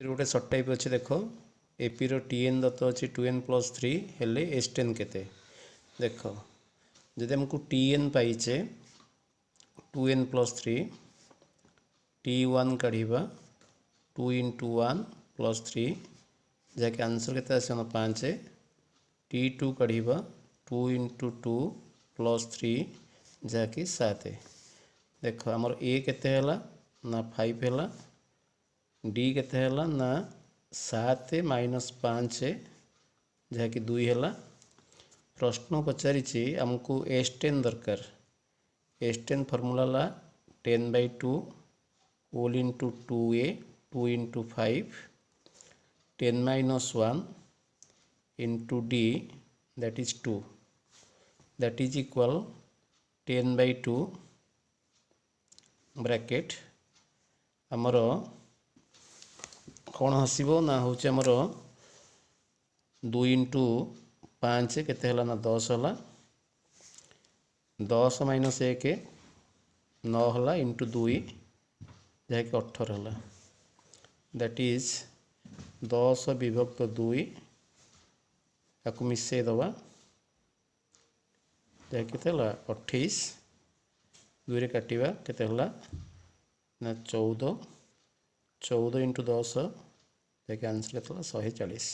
गोटे shirt type अच्छे देख एपी रो टीएन दत्त अच्छी 2n+3 हेले S10 केते देख जदि आमको टीएन पाइचे 2n+3 T1 काढ़ा 2 × 1+3 जहाँकि आंसर के आस 5 T2 काढ़ा 2 × 2+3 जहाँकि 7 देख आमर ए केते हला ना 5 है डी केते हला ना 7 - 5 जहाँकि 2 है प्रश्न पचारि आमको S10 दरकार S10 फॉर्मूला ला 10/2 whole into 2a 2 × 5 10 - 1 into d that is 2 that is equal 10/2 bracket आमर कौन हसब ना हूँ आमर 2 × 5 केते हला ना 10 हला 10 - 1 9 हला इंटू 2 जहाँकि 18 हला दैट इज 10 विभक्त 2 या मिसई दबा जहाँकि केते हला 28 2 रे काटिबा केते हला ना 14 14 × 10 जहाँकि आंसर केते हला 140।